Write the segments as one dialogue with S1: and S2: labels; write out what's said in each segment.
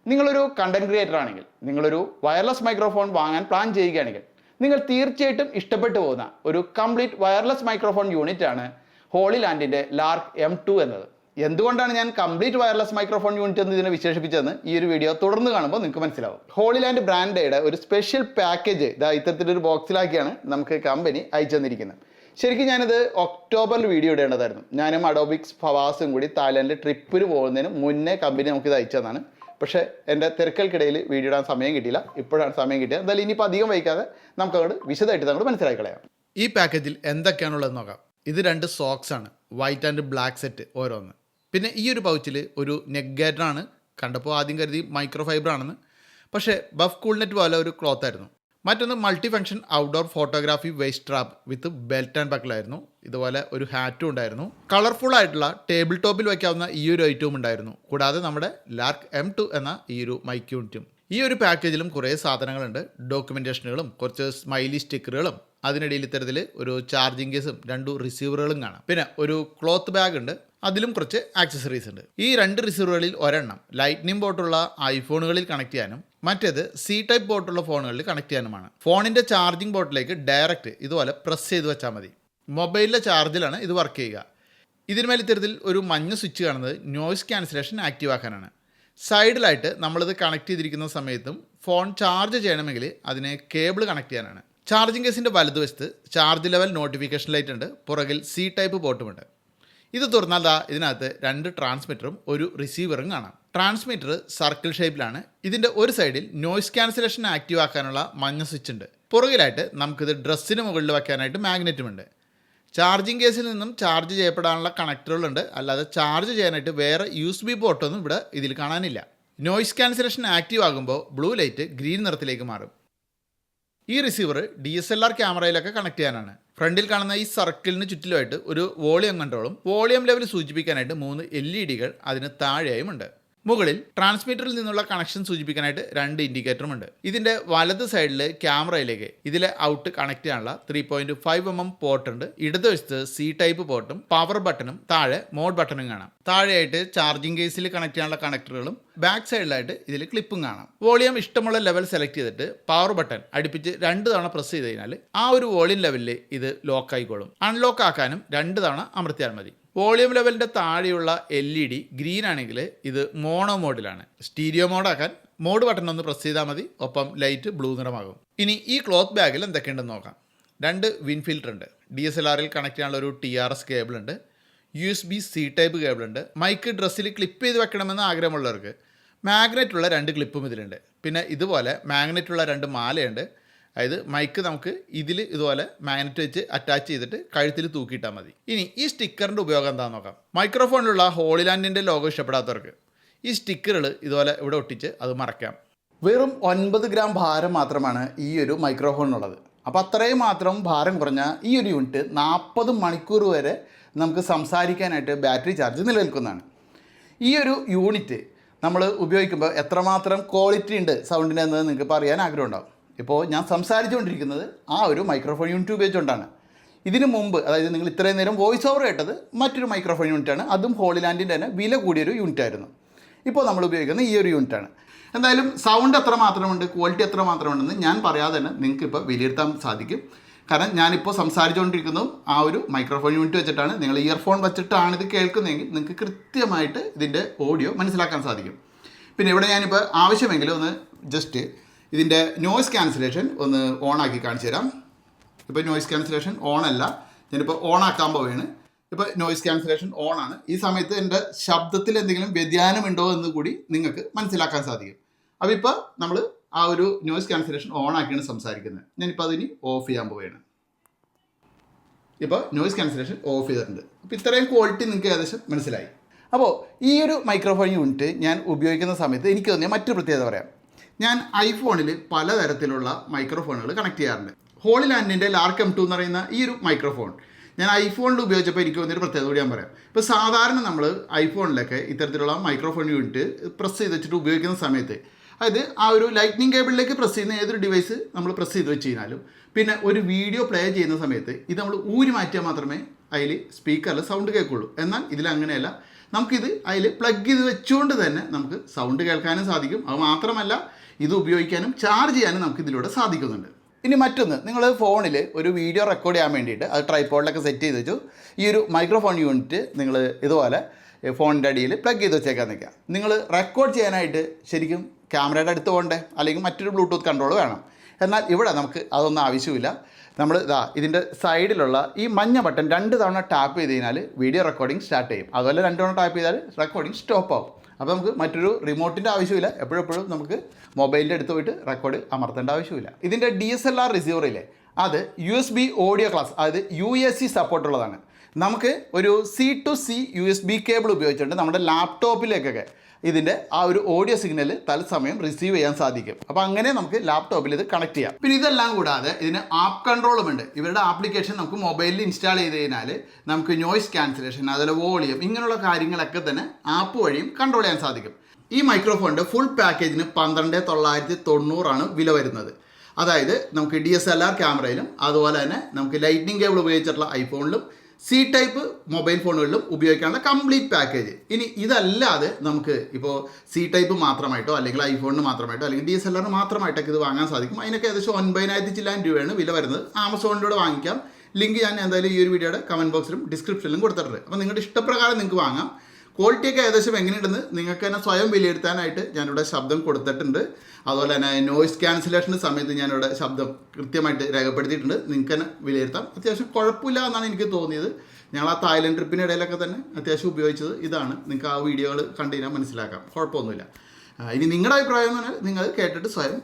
S1: നിങ്ങളൊരു content creator ആണെങ്കിൽ, നിങ്ങളൊരു വയർലെസ് മൈക്രോഫോൺ വാങ്ങാൻ പ്ലാൻ ചെയ്യുകയാണെങ്കിൽ, നിങ്ങൾ തീർച്ചയായിട്ടും ഇഷ്ടപ്പെട്ടു പോകുന്ന ഒരു കംപ്ലീറ്റ് വയർലെസ് മൈക്രോഫോൺ യൂണിറ്റ് ആണ് ഹോളിലാൻഡിന്റെ ലാർക്ക് M2 എന്നത്. എന്തുകൊണ്ടാണ് ഞാൻ കംപ്ലീറ്റ് വയർലെസ് മൈക്രോഫോൺ യൂണിറ്റ് എന്ന് ഇതിനെ വിശേഷിപ്പിച്ചതെന്ന് ഈ ഒരു വീഡിയോ തുടർന്ന് കാണുമ്പോൾ നിങ്ങൾക്ക് മനസ്സിലാവും. ഹോളിലാൻഡ് ബ്രാൻഡയുടെ ഒരു സ്പെഷ്യൽ പാക്കേജ് ഇത്തരത്തിലൊരു ബോക്സിലാക്കിയാണ് നമുക്ക് കമ്പനി അയച്ചു തന്നിരിക്കുന്നത്. ശരിക്കും ഞാനിത് ഒക്ടോബറിൽ വീഡിയോ ഇടേണ്ടതായിരുന്നു. ഞാനും അഡോബിക്സ് ഫവാസും കൂടി തായ്ലാൻഡിൽ ട്രിപ്പിന് പോകുന്നതിന് മുന്നേ കമ്പനി നമുക്കിത് അയച്ചു തന്നാണ്. പക്ഷേ എൻ്റെ തിരക്കൽക്കിടയിൽ വീഡിയോ ഇടാൻ സമയം കിട്ടിയില്ല. ഇപ്പോഴാണ് സമയം കിട്ടിയത്. എന്തായാലും ഇനിയിപ്പോൾ അധികം വൈകാതെ നമുക്ക് അങ്ങോട്ട് വിശദമായിട്ട് അങ്ങോട്ട് മനസ്സിലാക്കി കളയാം.
S2: ഈ പാക്കേജിൽ എന്തൊക്കെയാണുള്ളതെന്ന് നോക്കാം. ഇത് 2 സോക്സ് ആണ്, വൈറ്റ് ആൻഡ് ബ്ലാക്ക് സെറ്റ് ഓരോന്ന്. പിന്നെ ഈ ഒരു പൗച്ചിൽ ഒരു നെക്ക് ഗാർഡറാണ്. കണ്ടപ്പോൾ ആദ്യം കരുതി മൈക്രോ ഫൈബർ ആണെന്ന്, പക്ഷേ ബഫ് കൂൾനെറ്റ് പോലെ ഒരു ക്ലോത്ത് ആയിരുന്നു. മറ്റൊന്ന് multi function outdoor photography waist trap with belt and ബക്കിലായിരുന്നു. ഇതുപോലെ ഒരു ഹാറ്റും ഉണ്ടായിരുന്നു. കളർഫുൾ ആയിട്ടുള്ള ടേബിൾ ടോപ്പിൽ വയ്ക്കാവുന്ന ഈ ഒരു ഐറ്റവും ഉണ്ടായിരുന്നു. കൂടാതെ നമ്മുടെ ലാർക്ക് M2 എന്ന ഈ ഒരു മൈക്ക് യൂണിറ്റും. ഈ ഒരു പാക്കേജിലും കുറേ സാധനങ്ങളുണ്ട്. ഡോക്യുമെൻറ്റേഷനുകളും കുറച്ച് സ്മൈലി സ്റ്റിക്കറുകളും, അതിനിടയിൽ ഇത്തരത്തിൽ ഒരു ചാർജിങ് കേസും 2 റിസീവറുകളും കാണാം. പിന്നെ ഒരു ക്ലോത്ത് ബാഗ് ഉണ്ട്, അതിലും കുറച്ച് ആക്സസറീസ് ഉണ്ട്. ഈ 2 റിസീവറുകളിൽ ഒരെണ്ണം ലൈറ്റ്നിങ് പോർട്ടുള്ള ഐഫോണുകളിൽ കണക്ട് ചെയ്യാനും മറ്റേത് C ടൈപ്പ് പോർട്ടുള്ള ഫോണുകളിൽ കണക്ട് ചെയ്യാനുമാണ്. ഫോണിൻ്റെ ചാർജിങ് പോർട്ടിലേക്ക് ഡയറക്റ്റ് ഇതുപോലെ പ്രസ് ചെയ്ത് വെച്ചാൽ മതി. മൊബൈലിലെ ചാർജിലാണ് ഇത് വർക്ക് ചെയ്യുക. ഇതിന്മേൽ ഇത്തരത്തിൽ ഒരു മഞ്ഞ സ്വിച്ച് കാണുന്നത് നോയ്സ് ക്യാൻസലേഷൻ ആക്റ്റീവ് ആക്കാനാണ്. സൈഡിലായിട്ട് നമ്മളിത് കണക്ട് ചെയ്തിരിക്കുന്ന സമയത്തും ഫോൺ ചാർജ് ചെയ്യണമെങ്കിൽ അതിന് കേബിൾ കണക്ട് ചെയ്യാനാണ്. ചാർജിങ് കേസിൻ്റെ വലതുവശത്ത് ചാർജ് ലെവൽ നോട്ടിഫിക്കേഷൻ ലൈറ്റ് ഉണ്ട്. പുറകിൽ C ടൈപ്പ് പോർട്ടുമുണ്ട്. ഇത് തുറന്നാൽ ഇതിനകത്ത് 2 ട്രാൻസ്മിറ്ററും ഒരു റിസീവറും കാണാം. ട്രാൻസ്മിറ്റർ സർക്കിൾ ഷേപ്പിലാണ്. ഇതിൻ്റെ ഒരു സൈഡിൽ നോയ്സ് ക്യാൻസലേഷൻ ആക്റ്റീവ് ആക്കാനുള്ള മഞ്ഞ സ്വിച്ച് ഉണ്ട്. പുറകിലായിട്ട് നമുക്കിത് ഡ്രസ്സിന് മുകളിൽ വയ്ക്കാനായിട്ട് മാഗ്നറ്റുമുണ്ട്. ചാർജിങ് കേസിൽ നിന്നും ചാർജ് ചെയ്യപ്പെടാനുള്ള കണക്ടറുകളുണ്ട്. അല്ലാതെ ചാർജ് ചെയ്യാനായിട്ട് വേറെ USB പോർട്ടൊന്നും ഇവിടെ ഇതിൽ കാണാനില്ല. നോയ്സ് ക്യാൻസലേഷൻ ആക്റ്റീവ് ആകുമ്പോൾ ബ്ലൂ ലൈറ്റ് ഗ്രീൻ നിറത്തിലേക്ക് മാറും. ഈ റിസീവർ DSLR ക്യാമറയിലൊക്കെ കണക്ട് ചെയ്യാനാണ്. ഫ്രണ്ടിൽ കാണുന്ന ഈ സർക്കിളിന് ചുറ്റിലുമായിട്ട് ഒരു വോളിയം കൺട്രോളും വോളിയം ലെവൽ സൂചിപ്പിക്കാനായിട്ട് 3 LEDകൾ അതിന് താഴെയും ഉണ്ട്. മുകളിൽ ട്രാൻസ്മിറ്ററിൽ നിന്നുള്ള കണക്ഷൻ സൂചിപ്പിക്കാനായിട്ട് 2 ഇൻഡിക്കേറ്ററും ഉണ്ട്. ഇതിൻ്റെ വലത് സൈഡിൽ ക്യാമറയിലേക്ക് ഇതിലെ ഔട്ട് കണക്ട് ചെയ്യാനുള്ള 3.5mm പോർട്ട് ഉണ്ട്. ഇടതുവശത്ത് C ടൈപ്പ് പോർട്ടും പവർ ബട്ടണും താഴെ മോഡ് ബട്ടണും കാണാം. താഴെയായിട്ട് ചാർജിങ് കേസിൽ കണക്ട് ചെയ്യാനുള്ള കണക്ടറുകളും ബാക്ക് സൈഡിലായിട്ട് ഇതിൽ ക്ലിപ്പും കാണാം. വോളിയം ഇഷ്ടമുള്ള ലെവൽ സെലക്ട് ചെയ്തിട്ട് പവർ ബട്ടൺ അടുപ്പിച്ച് 2 തവണ പ്രസ് ചെയ്ത് കഴിഞ്ഞാൽ ആ ഒരു വോളിയം ലെവലിൽ ഇത് ലോക്ക് ആയിക്കോളും. അൺലോക്ക് ആക്കാനും 2 തവണ അമർത്തിയാൽ മതി. വോളിയം ലെവലിൻ്റെ താഴെയുള്ള LED ഗ്രീൻ ആണെങ്കിൽ ഇത് മോണോ മോഡിലാണ്. സ്റ്റീരിയോ മോഡാക്കാൻ മോഡ് ബട്ടൺ ഒന്ന് പ്രസ് ചെയ്താൽ മതി. ഒപ്പം ലൈറ്റ് ബ്ലൂ നിറമാകും. ഇനി ഈ ക്ലോത്ത് ബാഗിൽ എന്തൊക്കെയുണ്ടെന്ന് നോക്കാം. 2 വിൻ ഫിൽറ്റർ ഉണ്ട്. DSLRൽ കണക്ട് ചെയ്യാനുള്ള ഒരു TRS കേബിൾ ഉണ്ട്. USB C ടൈപ്പ് കേബിൾ ഉണ്ട്. മൈക്ക് ഡ്രസ്സിൽ ക്ലിപ്പ് ചെയ്ത് വെക്കണമെന്ന് ആഗ്രഹമുള്ളവർക്ക് മാഗ്നറ്റുള്ള 2 ക്ലിപ്പും ഇതിലുണ്ട്. പിന്നെ ഇതുപോലെ മാഗ്നറ്റുള്ള 2 മാലയുണ്ട്. അതായത് മൈക്ക് നമുക്ക് ഇതിൽ ഇതുപോലെ മാഗ്നറ്റ് വെച്ച് അറ്റാച്ച് ചെയ്തിട്ട് കഴുത്തിൽ തൂക്കിയിട്ടാൽ മതി. ഇനി ഈ സ്റ്റിക്കറിൻ്റെ ഉപയോഗം എന്താണെന്ന് നോക്കാം. മൈക്രോഫോണിലുള്ള ഹോളിലാൻഡിൻ്റെ ലോഗോ ഇഷ്ടപ്പെടാത്തവർക്ക് ഈ സ്റ്റിക്കറുകൾ ഇതുപോലെ ഇവിടെ ഒട്ടിച്ച് അത് മറക്കാം.
S1: വെറും 9 ഗ്രാം ഭാരം മാത്രമാണ് ഈ ഒരു മൈക്രോഫോണിനുള്ളത്. അപ്പോൾ അത്രയും മാത്രം ഭാരം കുറഞ്ഞ ഈ ഒരു യൂണിറ്റ് 40 മണിക്കൂർ വരെ നമുക്ക് സംസാരിക്കാനായിട്ട് ബാറ്ററി ചാർജ് നിലനിൽക്കുന്നതാണ്. ഈ ഒരു യൂണിറ്റ് നമ്മൾ ഉപയോഗിക്കുമ്പോൾ എത്രമാത്രം ക്വാളിറ്റി ഉണ്ട് സൗണ്ടിന് എന്ന് നിങ്ങൾക്ക് പറയാൻ ആഗ്രഹം ഉണ്ടാവും. ഇപ്പോൾ ഞാൻ സംസാരിച്ചുകൊണ്ടിരിക്കുന്നത് ആ ഒരു മൈക്രോഫോൺ യൂണിറ്റ് ഉപയോഗിച്ചുകൊണ്ടാണ്. ഇതിന് മുമ്പ്, അതായത് നിങ്ങൾ ഇത്രയും നേരം വോയിസ് ഓവർ കേട്ടത് മറ്റൊരു മൈക്രോഫോൺ യൂണിറ്റാണ്. അതും ഹോളിലാൻഡിൻ്റെ തന്നെ വില കൂടിയൊരു യൂണിറ്റായിരുന്നു. ഇപ്പോൾ നമ്മൾ ഉപയോഗിക്കുന്ന ഈ ഒരു യൂണിറ്റാണ്. എന്തായാലും സൗണ്ട് എത്ര മാത്രമുണ്ട്, ക്വാളിറ്റി എത്ര മാത്രമുണ്ടെന്ന് ഞാൻ പറയാതെ തന്നെ നിങ്ങൾക്ക് ഇപ്പോൾ വിലയിരുത്താൻ സാധിക്കും. കാരണം ഞാനിപ്പോൾ സംസാരിച്ചുകൊണ്ടിരിക്കുന്നതും ആ ഒരു മൈക്രോഫോൺ യൂണിറ്റ് വെച്ചിട്ടാണ്. നിങ്ങൾ ഇയർഫോൺ വെച്ചിട്ടാണ് ഇത് കേൾക്കുന്നതെങ്കിൽ നിങ്ങൾക്ക് കൃത്യമായിട്ട് ഇതിൻ്റെ ഓഡിയോ മനസ്സിലാക്കാൻ സാധിക്കും. പിന്നെ ഇവിടെ ഞാനിപ്പോൾ ആവശ്യമെങ്കിൽ ഒന്ന് ജസ്റ്റ് ഇതിൻ്റെ നോയ്സ് ക്യാൻസലേഷൻ ഒന്ന് ഓണാക്കി കാണിച്ചു തരാം. ഇപ്പോൾ നോയ്സ് ക്യാൻസലേഷൻ ഓണല്ല, ഞാനിപ്പോൾ ഓണാക്കാൻ പോവുകയാണ്. ഇപ്പോൾ നോയ്സ് ക്യാൻസലേഷൻ ഓണാണ്. ഈ സമയത്ത് എൻ്റെ ശബ്ദത്തിൽ എന്തെങ്കിലും വ്യതിയാനമുണ്ടോ എന്ന് കൂടി നിങ്ങൾക്ക് മനസ്സിലാക്കാൻ സാധിക്കും. അപ്പോൾ ഇപ്പോൾ നമ്മൾ ആ ഒരു നോയ്സ് ക്യാൻസലേഷൻ ഓണാക്കിയാണ് സംസാരിക്കുന്നത്. ഞാനിപ്പോൾ അതിന് ഓഫ് ചെയ്യാൻ പോവുകയാണ്. ഇപ്പോൾ നോയ്സ് ക്യാൻസലേഷൻ ഓഫ് ചെയ്തിട്ടുണ്ട്. അപ്പോൾ ഇത്രയും ക്വാളിറ്റി നിങ്ങൾക്ക് ഏകദേശം മനസ്സിലായി. അപ്പോൾ ഈ ഒരു മൈക്രോഫോൺ യൂണിറ്റ് ഞാൻ ഉപയോഗിക്കുന്ന സമയത്ത് എനിക്ക് തോന്നിയ മറ്റൊരു പ്രത്യേകത പറയാം. ഞാൻ ഐഫോണിൽ പലതരത്തിലുള്ള മൈക്രോഫോണുകൾ കണക്ട് ചെയ്യാറുണ്ട്. ഹോളിലാൻഡിൻ്റെ ലാർക്ക് M2 എന്ന് പറയുന്ന ഈ ഒരു മൈക്രോഫോൺ ഞാൻ ഐഫോണിൽ ഉപയോഗിച്ചപ്പോൾ എനിക്ക് തോന്നിയൊരു പ്രത്യേകത കൂടി ഞാൻ പറയാം. ഇപ്പോൾ സാധാരണ നമ്മൾ ഐഫോണിലൊക്കെ ഇത്തരത്തിലുള്ള മൈക്രോഫോൺ യൂണിറ്റ് പ്രസ് ചെയ്ത് വെച്ചിട്ട് ഉപയോഗിക്കുന്ന സമയത്ത്, അതായത് ആ ഒരു ലൈറ്റ്നിങ് കേബിളിലേക്ക് പ്രസ് ചെയ്യുന്ന ഏതൊരു ഡിവൈസ് നമ്മൾ പ്രസ് ചെയ്ത് വെച്ച് കഴിഞ്ഞാലും പിന്നെ ഒരു വീഡിയോ പ്ലേ ചെയ്യുന്ന സമയത്ത് ഇത് നമ്മൾ ഊരി മാറ്റിയാൽ മാത്രമേ അതിൽ സ്പീക്കറിൽ സൗണ്ട് കേൾക്കുള്ളൂ. എന്നാൽ ഇതിലങ്ങനെയല്ല. നമുക്കിത് അതിൽ പ്ലഗ് ചെയ്ത് വെച്ചുകൊണ്ട് തന്നെ നമുക്ക് സൗണ്ട് കേൾക്കാനും സാധിക്കും. അത് മാത്രമല്ല ഇത് ഉപയോഗിക്കാനും ചാർജ് ചെയ്യാനും നമുക്ക് ഇതിലൂടെ സാധിക്കുന്നുണ്ട്. ഇനി മറ്റൊന്ന്, നിങ്ങൾ ഫോണിൽ ഒരു വീഡിയോ റെക്കോർഡ് ചെയ്യാൻ വേണ്ടിയിട്ട് അത് ട്രൈപോഡിലൊക്കെ സെറ്റ് ചെയ്ത് വെച്ചു ഈ ഒരു മൈക്രോഫോൺ യൂണിറ്റ് നിങ്ങൾ ഇതുപോലെ ഫോണിൻ്റെ അടിയിൽ പ്ലഗ് ചെയ്ത് വെച്ചേക്കാൻ നിൽക്കുക. നിങ്ങൾ റെക്കോർഡ് ചെയ്യാനായിട്ട് ശരിക്കും ക്യാമറയുടെ അടുത്ത് പോകണ്ടേ, അല്ലെങ്കിൽ മറ്റൊരു ബ്ലൂടൂത്ത് കൺട്രോൾ വേണം. എന്നാൽ ഇവിടെ നമുക്ക് അതൊന്നും ആവശ്യമില്ല. നമ്മൾ ഇതിൻ്റെ സൈഡിലുള്ള ഈ മഞ്ഞ ബട്ടൺ 2 തവണ ടാപ്പ് ചെയ്ത് കഴിഞ്ഞാൽ വീഡിയോ റെക്കോർഡിംഗ് സ്റ്റാർട്ട് ചെയ്യും. അതുപോലെ 2 തവണ ടാപ്പ് ചെയ്താൽ റെക്കോർഡിംഗ് സ്റ്റോപ്പ് ആവും. അപ്പോൾ നമുക്ക് മറ്റൊരു റിമോട്ടിൻ്റെ ആവശ്യമില്ല. എപ്പോഴും നമുക്ക് മൊബൈലിൻ്റെ അടുത്ത് പോയിട്ട് റെക്കോർഡ് അമർത്തേണ്ട ആവശ്യമില്ല. ഇതിൻ്റെ DSLR റിസീവറില്ലേ, അത് USB ഓഡിയോ ക്ലാസ്, അതായത് UAC സപ്പോർട്ടുള്ളതാണ്. നമുക്ക് ഒരു C-to-C USB കേബിൾ ഉപയോഗിച്ചിട്ട് നമ്മുടെ ലാപ്ടോപ്പിലേക്കൊക്കെ ഇതിൻ്റെ ആ ഒരു ഓഡിയോ സിഗ്നൽ തത്സമയം റിസീവ് ചെയ്യാൻ സാധിക്കും. അപ്പോൾ അങ്ങനെ നമുക്ക് ലാപ്ടോപ്പിൽ ഇത് കണക്ട് ചെയ്യാം. പിന്നെ ഇതെല്ലാം കൂടാതെ ഇതിന് ആപ്പ് കൺട്രോളും ഉണ്ട്. ഇവരുടെ ആപ്ലിക്കേഷൻ നമുക്ക് മൊബൈലിൽ ഇൻസ്റ്റാൾ ചെയ്ത് കഴിഞ്ഞാൽ നമുക്ക് നോയ്സ് ക്യാൻസലേഷൻ, അതുപോലെ വോളിയം, ഇങ്ങനെയുള്ള കാര്യങ്ങളൊക്കെ തന്നെ ആപ്പ് വഴിയും കൺട്രോൾ ചെയ്യാൻ സാധിക്കും. ഈ മൈക്രോഫോണിൻ്റെ ഫുൾ പാക്കേജിന് 12,990 വില വരുന്നത്. അതായത് നമുക്ക് DSLR ക്യാമറയിലും അതുപോലെ തന്നെ നമുക്ക് ലൈറ്റ്നിങ് കേബിൾ ഉപയോഗിച്ചിട്ടുള്ള ഐഫോണിലും C ടൈപ്പ് മൊബൈൽ ഫോണുകളിലും ഉപയോഗിക്കാനുള്ള കംപ്ലീറ്റ് പാക്കേജ്. ഇനി ഇതല്ലാതെ നമുക്ക് ഇപ്പോൾ C ടൈപ്പ് മാത്രമായിട്ടോ അല്ലെങ്കിൽ ഐഫോണിന് മാത്രമായിട്ടോ അല്ലെങ്കിൽ DSLR മാത്രമായിട്ടൊക്കെ ഇത് വാങ്ങാൻ സാധിക്കും. അതിനൊക്കെ ഏകദേശം 9,000 ചില്ലാൻ രൂപയാണ് വില വരുന്നത്. ആമസോണിലൂടെ വാങ്ങിക്കാം. ലിങ്ക് ഞാൻ എന്തായാലും ഈ ഒരു വീഡിയോയുടെ കമൻറ്റ് ബോക്സിലും ഡിസ്ക്രിപ്ഷനിലും കൊടുത്തിട്ടുണ്ട്. അപ്പോൾ നിങ്ങളുടെ ഇഷ്ടപ്രകാരം നിങ്ങൾക്ക് വാങ്ങാം. ക്വാളിറ്റിയൊക്കെ ഏകദേശം എങ്ങനെയുണ്ടെന്ന് നിങ്ങൾക്ക് തന്നെ സ്വയം വിലയിരുത്താനായിട്ട് ഞാനിവിടെ ശബ്ദം കൊടുത്തിട്ടുണ്ട്. അതുപോലെ തന്നെ നോയ്സ് ക്യാൻസലേഷൻ്റെ സമയത്ത് ഞാനിവിടെ ശബ്ദം കൃത്യമായിട്ട് രേഖപ്പെടുത്തിയിട്ടുണ്ട്. നിങ്ങൾക്ക് തന്നെ വിലയിരുത്താം. അത്യാവശ്യം കുഴപ്പമില്ല എന്നാണ് എനിക്ക് തോന്നിയത്. ഞങ്ങൾ ആ തായ്ലൻഡ് ട്രിപ്പിനിടയിലൊക്കെ തന്നെ അത്യാവശ്യം ഉപയോഗിച്ചത് ഇതാണ്. നിങ്ങൾക്ക് ആ വീഡിയോകൾ കണ്ടു കഴിഞ്ഞാൽ മനസ്സിലാക്കാം. കുഴപ്പമൊന്നുമില്ല. ഇനി നിങ്ങളുടെ അഭിപ്രായം എന്ന് പറഞ്ഞാൽ നിങ്ങൾ കേട്ടിട്ട് സ്വയം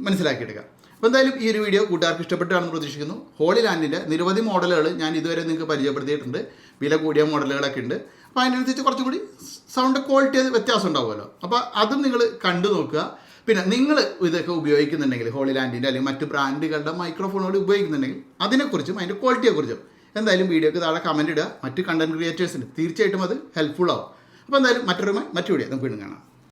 S1: മനസ്സിലാക്കിയെടുക്കുക. അപ്പോൾ എന്തായാലും ഈ ഒരു വീഡിയോ കൂട്ടുകാർക്ക് ഇഷ്ടപ്പെട്ടാണെന്ന് പ്രതീക്ഷിക്കുന്നു. ഹോളി ലാൻഡിൻ്റെ നിരവധി മോഡലുകൾ ഞാൻ ഇതുവരെ നിങ്ങൾക്ക് പരിചയപ്പെടുത്തിയിട്ടുണ്ട്. വില കൂടിയ മോഡലുകളൊക്കെ ഉണ്ട്. അപ്പോൾ അതിനനുസരിച്ച് കുറച്ചും കൂടി സൗണ്ട് ക്വാളിറ്റി വ്യത്യാസം ഉണ്ടാവുമല്ലോ. അപ്പോൾ അതും നിങ്ങൾ കണ്ടു നോക്കുക. പിന്നെ നിങ്ങൾ ഇതൊക്കെ ഉപയോഗിക്കുന്നുണ്ടെങ്കിൽ ഹോളി ലാൻഡിൻ്റെ അല്ലെങ്കിൽ മറ്റ് ബ്രാൻഡുകളുടെ മൈക്രോഫോണുകൾ ഉപയോഗിക്കുന്നുണ്ടെങ്കിൽ അതിനെക്കുറിച്ചും അതിൻ്റെ ക്വാളിറ്റിയെക്കുറിച്ചും എന്തായാലും വീഡിയോക്ക് താഴെ കമൻറ്റ് ഇടുക. മറ്റ് കണ്ടൻറ് ക്രിയേറ്റേഴ്സിന് തീർച്ചയായിട്ടും അത് ഹെൽപ്ഫുൾ ആവും. അപ്പോൾ എന്തായാലും മറ്റൊരു വീഡിയോ നമുക്ക് വീണ്ടും കാണാം.